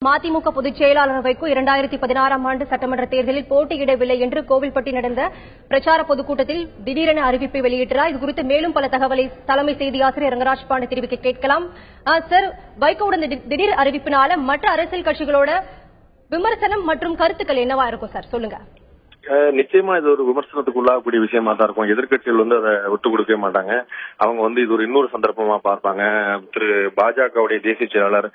மதிமுக பொதுச் செயலாளர் வைகோ 2016ஆம் ஆண்டு சட்டமன்ற தேர்தலில் போட்டியிடவில்லை என்று கோவில்பட்டி நடந்த பிரச்சார பொதுக்கூட்டத்தில் திடீரென அறிவிப்பை வெளியிட்டார். இதுகுறித்து மேலும் பல தகவலை தலைமை செய்தி ஆசிரியர் ரங்கராஜ் பாண்டே தெரிவிக்க கேட்கலாம். சார், வைகோவுடன் திடீர் அறிவிப்பினால மற்ற அரசியல் கட்சிகளோட விமர்சனம் மற்றும் கருத்துக்கள் என்னவா இருக்கும் சார், சொல்லுங்க. நிச்சயமா இது ஒரு விமர்சனத்துக்கு உள்ளாகக்கூடிய விஷயமா தான் இருக்கும். எதிர்கட்சிகள் அதை விட்டு கொடுக்கவே மாட்டாங்க. அவங்க இது ஒரு இன்னொரு சந்தர்ப்பமா பார்ப்பாங்க. திரு பாஜகவுடைய தேசிய செயலாளர்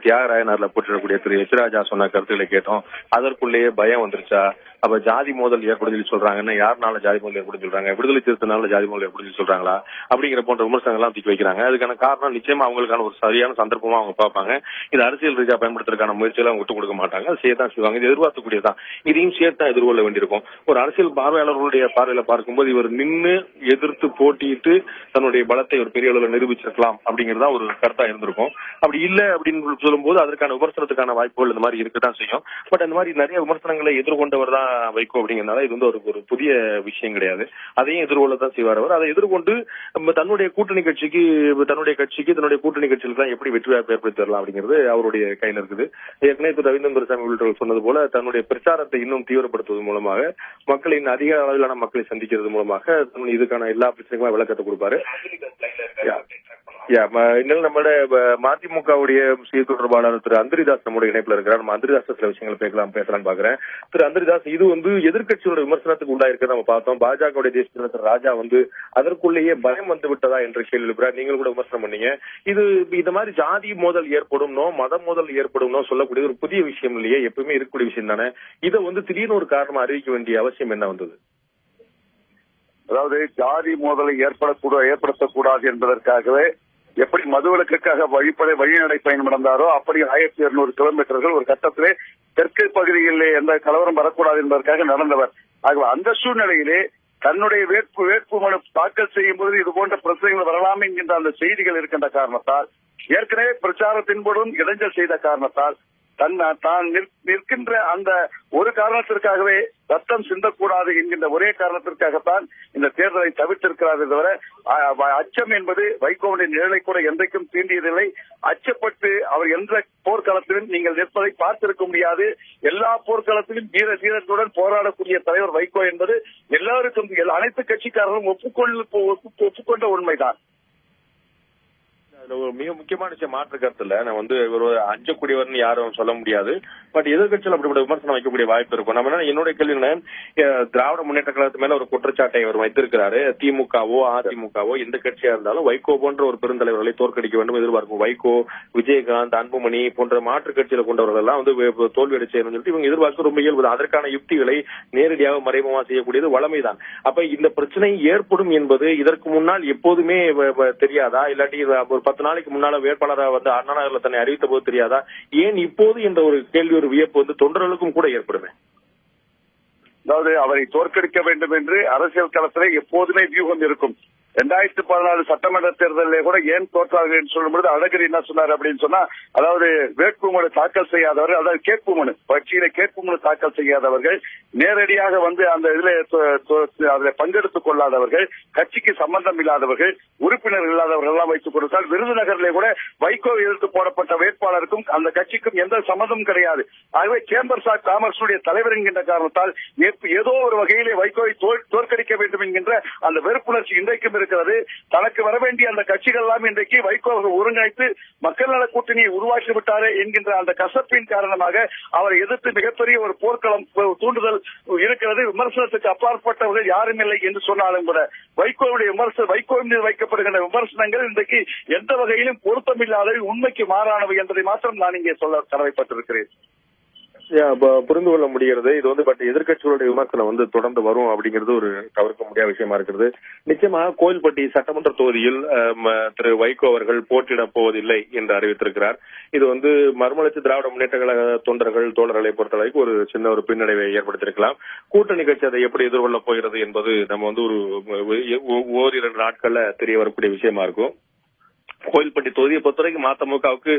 தியாகராயனர்ல போட்டிடக்கூடிய திரு எச் ராஜா சொன்ன கருத்துக்களை கேட்டோம். அதற்குள்ளேயே பயம் வந்துருச்சா, அப்ப ஜாதி மோதல் ஏற்படுத்தி சொல்றாங்கன்னா யாருனால ஜாதி மோதல் ஏற்படுத்தி சொல்றாங்க, விடுதலை சிறுத்தைனால ஜாதி மோதல் ஏற்படுத்தி சொல்றாங்களா அப்படிங்கிற போன்ற விமர்சனங்கள் எல்லாம் தூக்கி வைக்கிறாங்க. அதுக்கான காரணம் நிச்சயமா அவங்களுக்கான ஒரு சரியான சந்தர்ப்பமா அவங்க பார்ப்பாங்க. இது அரசியல் ரீதியா பயன்படுத்துறதுக்கான முயற்சிகளை அவங்க விட்டு கொடுக்க மாட்டாங்க. அது செய்யத்தான் செய்வாங்க. இது எதிர்பார்க்கக்கூடியதான். இதையும் சேர்த்து எதிர்கொள்ள வேண்டியிருக்கும். ஒரு அரசியல் பார்வையாளர்களுடைய பார்வையில பார்க்கும்போது இவர் நின்று எதிர்த்து போட்டியிட்டு தன்னுடைய பலத்தை ஒரு பெரிய அளவில் நிரூபிச்சிருக்கலாம் அப்படிங்கறதா ஒரு கருத்தா இருந்திருக்கும். அப்படி இல்ல அப்படின்னு சொல்லும்போது அதற்கான விமர்சனத்துக்கான வாய்ப்புகள் இந்த மாதிரி இருக்கத்தான் செய்யும். பட் அந்த மாதிரி நிறைய விமர்சனங்களை எதிர்கொண்டவர் தான் வைகோ அப்படிங்கிறதுனால இது ஒரு புதிய விஷயம் கிடையாது. அதையும் எதிர்கொள்ளத்தான் செய்வார் அவர். அதை எதிர்கொண்டு தன்னுடைய கூட்டணி கட்சிக்கு தன்னுடைய கூட்டணி கட்சிகளுக்கு எப்படி வெற்றி வாய்ப்பு ஏற்படுத்தி தரலாம் அப்படிங்கிறது அவருடைய கையில் இருக்குது. ஏற்கனவே திரு ரவீந்திரன் துரைசாமி உள்ளிட்டவர்கள் சொன்னது போல தன்னுடைய பிரச்சாரத்தை இன்னும் தீவிரப்படுத்துவது மூலமாக மக்களின் அதிக அளவிலான மக்களை சந்திக்கிறது மூலமாக இதுக்கான எல்லா பிரச்சனைகளும் விளக்கத்தை கொடுப்பாரு. நம்மளோட மதிமுகவுடைய செய்தி தொடர்பாளர் திரு அந்திரிதாஸ் நம்முடைய இணைப்புல இருக்கிறார். நம்ம அந்திரிதாஸ் சில விஷயங்கள் பேசலாம்னு பாக்குறேன். திரு அந்திரிதாஸ், இது எதிர்கட்சியோட விமர்சனத்துக்கு உண்டாயிருக்க நம்ம பார்த்தோம். பாஜகவுடைய தேசிய தலைவர் திரு ராஜா அதற்குள்ளேயே பயம் வந்து விட்டதா என்ற கேள்வி எழுப்புறார். நீங்கள் கூட விமர்சனம் பண்ணீங்க. இந்த மாதிரி ஜாதி மோதல் ஏற்படும், மத மோதல் ஏற்படும் சொல்லக்கூடிய ஒரு புதிய விஷயம் இல்லையே, எப்பவுமே இருக்கக்கூடிய விஷயம் தானே. இதை திடீர்னு ஒரு காரணமா அறிவிக்க வேண்டிய அவசியம் என்ன வந்தது? அதாவது ஜாதி மோதலை ஏற்படுத்தக்கூடாது என்பதற்காகவே எப்படி மதுவிலக்குக்காக வழிநடை பயணம் நடந்தாரோ அப்படி 1200 கிலோமீட்டர்கள் ஒரு கட்டத்திலே தெற்கு பகுதிகளிலே எந்த கலவரம் வரக்கூடாது என்பதற்காக நடந்தவர். ஆகவே அந்த சூழ்நிலையிலே தன்னுடைய வேட்பு மனு தாக்கல் செய்யும் போது இது போன்ற பிரச்சனைகள் வரலாம் என்கின்ற அந்த செய்திகள் இருக்கின்ற காரணத்தால், ஏற்கனவே பிரச்சாரத்தின் போதும் இடைஞ்சல் செய்த காரணத்தால், தான் நிற்கின்ற அந்த ஒரு காரணத்திற்காகவே ரத்தம் சிந்தக்கூடாது என்கின்ற ஒரே காரணத்திற்காகத்தான் இந்த தேர்தலை தவிர்த்திருக்கிறாரே தவிர அச்சம் என்பது வைகோவின் நிழலை கூட என்றைக்கும் தீண்டியதில்லை. அச்சப்பட்டு அவர் எந்த போர்க்களத்திலும் நீங்கள் நிற்பதை பார்த்திருக்க முடியாது. எல்லா போர்க்களத்திலும் தீரத்துடன் போராடக்கூடிய தலைவர் வைகோ என்பது எல்லாருக்கும் அனைத்து கட்சிக்காரர்களும் ஒப்புக்கொண்ட உண்மைதான். மிக முக்கியமான விஷயம் மாற்று கருத்து இல்ல. நான் ஒரு அஞ்சக்கூடியவர்னு யாரும் சொல்ல முடியாது. பட் எதிர்கட்சியில் அப்படிப்பட்ட விமர்சனம் வைக்கக்கூடிய வாய்ப்பு இருக்கும். நம்ம என்னுடைய கேள்வி திராவிட முன்னேற்ற கழகத்து மேல ஒரு குற்றச்சாட்டை அவர் வைத்திருக்கிறாரு. திமுகவோ அதிமுகவோ எந்த கட்சியா இருந்தாலும் வைகோ போன்ற ஒரு பெருந்தலைவர்களை தோற்கடிக்க வேண்டும் எதிர்பார்க்கும். வைகோ, விஜயகாந்த், அன்புமணி போன்ற மாற்று கட்சியில கொண்டவர்கள் எல்லாம் தோல்வி அடைச்சேன்னு சொல்லிட்டு இவங்க எதிர்பார்க்க ரொம்ப இயல்பு. அதற்கான யுக்திகளை நேரடியாக மறைமுகமா செய்யக்கூடியது வளமைதான். அப்ப இந்த பிரச்சனை ஏற்படும் என்பது இதற்கு முன்னால் எப்போதுமே தெரியாதா? இல்லாட்டி ஒரு 10 நாளைக்கு முன்னால வேட்பாளராக அண்ணா நகர்ல தன்னை அறிவித்த போது தெரியாதா? ஏன் இப்போது என்ற ஒரு கேள்வி, ஒரு வியப்பு தொண்டர்களுக்கும் கூட ஏற்படுமே. அதாவது அவரை தோற்கடிக்க வேண்டும் என்று அரசியல் களத்திலே எப்போதுமே வியூகம் இருக்கும். 2014 சட்டமன்ற தேர்தலிலே கூட ஏன் தோற்றார்கள் என்று சொல்லும்போது அழகிரி என்ன சொன்னார் அப்படின்னு சொன்னா, அதாவது வேட்புமனு தாக்கல் செய்யாதவர்கள், அதாவது கேட்பு மனு கட்சியில கேட்பு மனு தாக்கல் செய்யாதவர்கள், நேரடியாக அந்த இதுல பங்கெடுத்துக் கொள்ளாதவர்கள், கட்சிக்கு சம்பந்தம் இல்லாதவர்கள், உறுப்பினர் இல்லாதவர்கள் எல்லாம் வைத்துக் கொடுத்தால் விருதுநகரிலே கூட வைகோ எதிர்த்து போடப்பட்ட வேட்பாளருக்கும் அந்த கட்சிக்கும் எந்த சம்பந்தமும் கிடையாது. ஆகவே சேம்பர்ஸ் ஆஃப் காமர்ஸ் தலைவர் என்கின்ற காரணத்தால் ஏதோ ஒரு வகையிலே வைகோவை தோற்கடிக்க வேண்டும் என்கின்ற அந்த வெறுப்புணர்ச்சி இன்றைக்கும் இருக்கிறது. தனக்கு வர வேண்டிய அந்த கட்சிகள் எல்லாம் இன்றைக்கு வைகோ ஒருங்கிணைத்து மக்கள் நல கூட்டணியை உருவாக்கி விட்டாரே என்கின்ற அந்த கசப்பின் காரணமாக அவரை எதிர்த்து மிகப்பெரிய ஒரு போர்க்களம் தூண்டுதல் இருக்கிறது. விமர்சனத்துக்கு அப்பாற்பட்டவர்கள் யாரும் இல்லை என்று சொன்னாலும் கூட வைகோ மீது வைக்கப்படுகின்ற விமர்சனங்கள் இன்றைக்கு எந்த வகையிலும் பொருத்தமில்லாதவை, உண்மைக்கு மாறானவை என்பதை மாத்திரம் நான் இங்கே சொல்ல கடமைப்பட்டிருக்கிறேன். புரிந்து கொள்ள முடிகிறது. இது பட் எதிர்கட்சிகளுடைய விமர்சனம் தொடர்ந்து வரும் அப்படிங்கிறது ஒரு தவிர்க்க முடியாத விஷயமா இருக்கிறது. நிச்சயமாக கோயில்பட்டி சட்டமன்ற தொகுதியில் திரு வைகோ அவர்கள் போட்டியிடப் போவதில்லை என்று அறிவித்திருக்கிறார். இது மறுமலர்ச்சி திராவிட முன்னேற்ற கழக தோழர்களை பொறுத்தளவுக்கு ஒரு சின்ன ஒரு பின்னடைவை ஏற்படுத்தியிருக்கலாம். கூட்டணி கட்சி அதை எப்படி எதிர்கொள்ளப் போகிறது என்பது நம்ம ஒரு ஓரிரு நாட்கள்ல தெரிய வரக்கூடிய விஷயமா இருக்கும். கோயில்பட்டி தொகுதியை பொறுத்தவரைக்கும் மதிமுகவுக்கு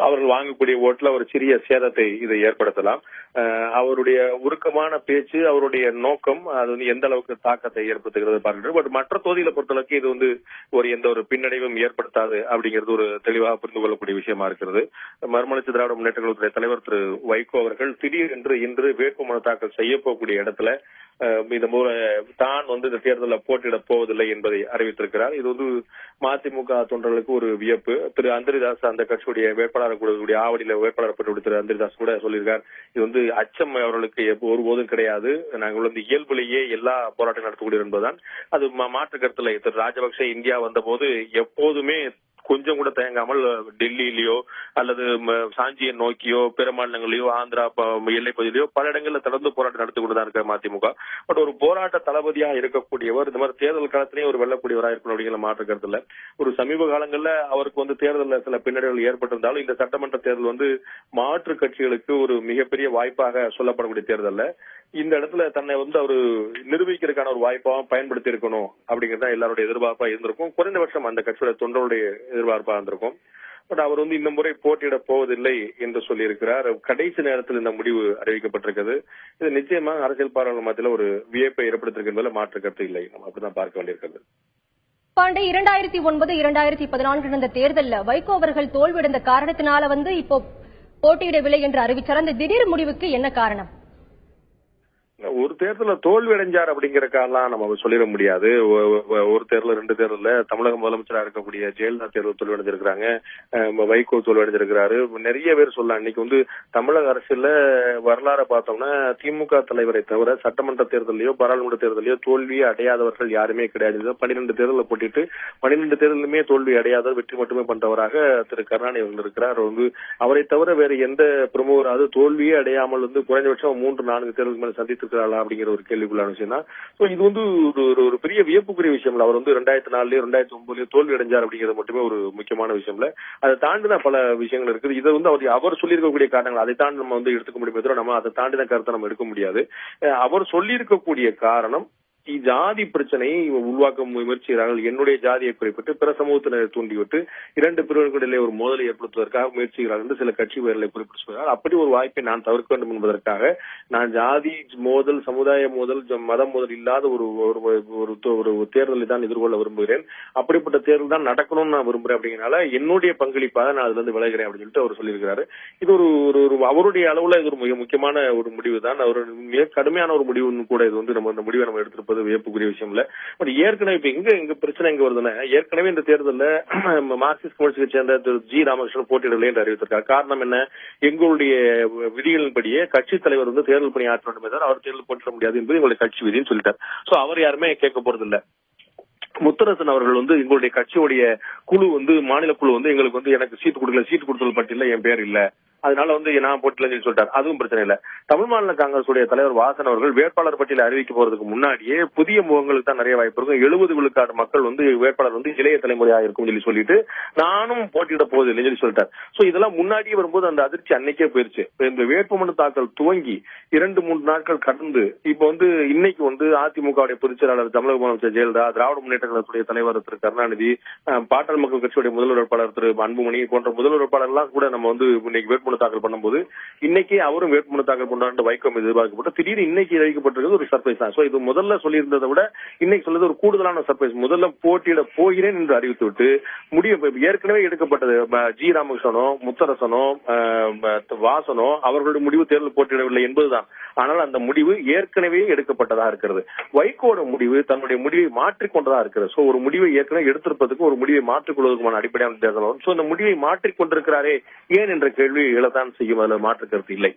அவர்கள் வாங்கக்கூடிய ஓட்டுல ஒரு சிறிய சேதத்தை இதை ஏற்படுத்தலாம். அவருடைய உருக்கமான பேச்சு, அவருடைய நோக்கம் அது எந்த அளவுக்கு தாக்கத்தை ஏற்படுத்துகிறது பார்க்கிறது. பட் மற்ற தொகுதியில பொறுத்தளவுக்கு இது எந்த ஒரு பின்னடைவும் ஏற்படுத்தாது அப்படிங்கிறது ஒரு தெளிவாக புரிந்து கொள்ளக்கூடிய விஷயமா இருக்கிறது. மறுமலர்ச்சி திராவிட முன்னேற்ற கழகத்துடைய தலைவர் திரு வைகோ அவர்கள் திடீரென்று இன்று வேட்புமனு தாக்கல் செய்ய போகக்கூடிய இடத்துல இந்த தான் இந்த தேர்தலில் போட்டியிட போவதில்லை என்பதை அறிவித்திருக்கிறார். இது மதிமுக தொண்டர்களுக்கு ஒரு வியப்பு. திரு அந்திரிதாஸ் அந்த கட்சியுடைய வேட்பாளர் கூடிய ஆவடியில வேட்பாளர் பட்டு திரு அந்திரிதாஸ் கூட சொல்லியிருக்கார். இது அச்சம் அவர்களுக்கு ஒருபோதும் கிடையாது. நாங்கள் இயல்புலேயே எல்லா போராட்டம் நடத்தக்கூடிய என்பதுதான். அது மாற்று கருத்துல திரு ராஜபக்சே இந்தியா வந்த போது எப்போதுமே கொஞ்சம் கூட தயங்காமல் டெல்லியிலயோ அல்லது சாஞ்சியை நோக்கியோ பிற மாநிலங்களிலோ ஆந்திரா எல்லை பகுதியிலோ பல இடங்கள்ல தொடர்ந்து போராட்டம் நடத்தி கொண்டுதான் இருக்க மதிமுக. பட் ஒரு போராட்ட தளபதியா இருக்கக்கூடியவர் இந்த மாதிரி தேர்தல் காலத்திலேயே ஒரு வெல்லக்கூடியவராக இருக்கணும் அப்படிங்கிற மாற்று கருத்து இல்ல. ஒரு சமீப காலங்கள்ல அவருக்கு தேர்தலில் சில பின்னடைவுகள் ஏற்பட்டிருந்தாலும் இந்த சட்டமன்ற தேர்தல் மாற்று கட்சிகளுக்கு ஒரு மிகப்பெரிய வாய்ப்பாக சொல்லப்படக்கூடிய தேர்தல்ல இந்த இடத்துல தன்னை அவரு நிரூபிக்கிறதுக்கான ஒரு வாய்ப்பாக பயன்படுத்தி இருக்கணும் அப்படிங்கறத எல்லாருடைய எதிர்பார்ப்பா இருந்திருக்கும். குறைந்தபட்சம் அந்த கட்சியோட தொண்டருடைய எதிர்பார்ப்பா இருந்திருக்கும். பட் அவர் இந்த முறை போட்டியிட போவதில்லை என்று சொல்லியிருக்கிறார். கடைசி நேரத்தில் இந்த முடிவு அறிவிக்கப்பட்டிருக்கிறது. இது நிச்சயமாக அரசியல் பார்வையாளர்கள் மத்தியில் ஒரு வியப்பை ஏற்படுத்திருக்கிறதுல மாற்று கருத்து இல்லை. நம்ம அப்படிதான் பார்க்க வேண்டியிருக்கிறது. பாண்டே 2009, 2014 நடந்த தேர்தலில் வைகோ அவர்கள் தோல்வியடைந்த காரணத்தினால இப்போ போட்டியிடவில்லை என்று அறிவிச்சார். அந்த திடீர் முடிவுக்கு என்ன காரணம்? ஒரு தேர்தல தோல்வி அடைஞ்சார் அப்படிங்கறக்காலாம் நம்ம சொல்லிட முடியாது. ஒரு தேர்தல் 2 தேர்தல்ல தமிழக முதலமைச்சராக இருக்கக்கூடிய ஜெயலலிதா தேர்தல் தோல்வி அடைஞ்சிருக்கிறாங்க, வைகோ தோல்வி அடைஞ்சிருக்கிறாரு. நிறைய பேர் சொல்லலாம். இன்னைக்கு தமிழக அரசியல்ல வரலாறு பார்த்தோம்னா திமுக தலைவரை தவிர சட்டமன்ற தேர்தலையோ பாராளுமன்ற தேர்தலையோ தோல்வியே அடையாதவர்கள் யாருமே கிடையாது. 12 தேர்தலில் போட்டிட்டு 12 தேர்தலுமே தோல்வி அடையாத வெற்றி மட்டுமே பண்றவராக திரு கருணாநிதி அவர்கள் இருக்கிறார். அவரை தவிர வேற எந்த பிரமுகராவது தோல்வியே அடையாமல் குறைந்தபட்சம் 3-4 தேர்தலுக்கு மேல சந்தித்து அப்படிங்கிற ஒரு கேள்விக்குள்ளான விஷயம் தான். இது ஒரு பெரிய வியப்புக்குரிய விஷயம் இல்ல. அவர் 2004 2009 தோல்வி அடைஞ்சார் அப்படிங்கிறது மட்டுமே ஒரு முக்கியமான விஷயம் இல்ல. அதை தாண்டின பல விஷயங்கள் இருக்குது. இதை அவர் சொல்லியிருக்கக்கூடிய காரணங்கள் அதை தாண்டி நம்ம எடுத்துக்க முடியுமே, நம்ம அதை தாண்டின கருத்தை நம்ம எடுக்க முடியாது. அவர் சொல்லியிருக்கக்கூடிய காரணம் ஜாதி பிரச்சனையை உருவாக்க முயற்சிக்கிறார்கள். என்னுடைய ஜாதியை குறிப்பிட்டு பிற சமூகத்தினரை தூண்டிவிட்டு 2 பிரிவுகளிடையே ஒரு மோதலை ஏற்படுத்துவதற்காக முயற்சிக்கிறார்கள் என்று சில கட்சி பெயர்களை குறிப்பிட்டு சொல்கிறார். அப்படி ஒரு வாய்ப்பை நான் தவிர்க்க வேண்டும் என்பதற்காக நான் ஜாதி மோதல், சமுதாய மோதல், மதம் மோதல் இல்லாத ஒரு தேர்தலை தான் எதிர்கொள்ள விரும்புகிறேன். அப்படிப்பட்ட தேர்தல் தான் நடக்கணும்னு நான் விரும்புறேன். அப்படிங்கிறனால என்னுடைய பங்களிப்பாக நான் அதுல இருந்து விலகிறேன் அப்படின்னு சொல்லிட்டு அவர் சொல்லியிருக்கிறாரு. இது ஒரு அவருடைய அளவுல இது ஒரு மிக முக்கியமான ஒரு முடிவு தான். அவர் மிக கடுமையான ஒரு முடிவுன்னு கூட இது நம்ம இந்த முடிவை நம்ம எடுத்திருப்போம் வியப்புக்குரிய விஷயம் இல்ல. பட் ஏற்கனவே இப்ப எங்க பிரச்சனை எங்க வருதுன்னா, ஏற்கனவே இந்த தேர்தலில் மார்க்சிஸ்ட் கம்யூனிஸ்ட் கட்சியை சேர்ந்த திரு ஜி ராமகிருஷ்ணன் போட்டியிடவில்லை என்று அறிவித்திருக்கார். காரணம் என்ன? எங்களுடைய விதிகளின்படியே கட்சி தலைவர் தேர்தல் பணி ஆற்ற வேண்டும் என்றால் அவர் தேர்தல் போட்டியிட முடியாது என்பது எங்களுடைய கட்சி விதின்னு சொல்லிட்டார். சோ அவர் யாருமே கேட்க போறது இல்ல. முத்தரசன் அவர்கள் எங்களுடைய கட்சியுடைய குழு மாநில குழு எங்களுக்கு எனக்கு சீட்டு கொடுக்கல, சீட்டு கொடுத்தல் பட்டியல என் பேர் இல்ல, அதனால நான் போட்டியில சொல்லிட்டார். அதுவும் பிரச்சனை இல்ல. தமிழ் மாநில காங்கிரஸ் உடைய தலைவர் வாசன் அவர்கள் வேட்பாளர் பட்டியலை அறிவிக்க போறதுக்கு முன்னாடியே புதிய முகங்களுக்கு தான் நிறைய வாய்ப்பு இருக்கும், 70 விழுக்காடு மக்கள் வேட்பாளர் இளைய தலைமுறையாக இருக்கும் சொல்லி நானும் போட்டியிட போவதில்லை சொல்லி சொல்லிட்டார். சோ இதெல்லாம் முன்னாடியே வரும்போது அந்த அதிர்ச்சி அன்னைக்கே போயிருச்சு. இந்த வேட்புமனு தாக்கல் துவங்கி 2-3 நாட்கள் கடந்து இப்போ இன்னைக்கு அதிமுகவுடைய பொதுச் செயலாளர் தமிழக முதலமைச்சர் ஜெயலலிதா, திராவிட முன்னேற்ற கழகத்துடைய தலைவர் திரு கருணாநிதி, பாட்டாளி மக்கள் கட்சியுடைய முதல்வர் வேட்பாளர் திரு அன்புமணி போன்ற முதல்வர் வேட்பாளர் எல்லாம் கூட நம்ம இன்னைக்கு வேட்புமனு தாக்கல் பண்ணும்போது இன்னைக்கு அவரும் வேட்புமனு தாக்கல் பண்றாரு வைகோ எதிர்பார்க்கப்பட்டு திடீர்னு இன்னைக்கு அறிவிக்கப்பட்டிருக்கிறது ஒரு சர்ப்ரைஸ் தான். சோ இது முதல்ல சொல்லியிருந்ததை விட இன்னைக்கு சொல்றது ஒரு கூடுதலான சர்ப்ரைஸ். முதல்ல போட்டியிட போகிறேன் என்று அறிவித்துவிட்டு முடிவு ஏற்கனவே எடுக்கப்பட்டது ஜி ராமகிருஷ்ணனோ முத்தரசனோ வாசனோ அவர்களுடைய முடிவு தேர்தல் போட்டியிடவில்லை என்பதுதான். ஆனால் அந்த முடிவு ஏற்கனவே எடுக்கப்பட்டதா இருக்கிறது. வைகோட முடிவு தன்னுடைய முடிவை மாற்றிக்கொண்டதா இருக்கிறது. சோ ஒரு முடிவை ஏற்கனவே எடுத்திருப்பதற்கு ஒரு முடிவை மாற்றிக்கொள்வதற்கான அடிப்படையான தேர்தல். சோ இந்த முடிவை மாற்றிக்கொண்டிருக்கிறாரே ஏன் என்ற கேள்வி எழத்தான் செய்யும். அதில் மாற்று கருத்து இல்லை.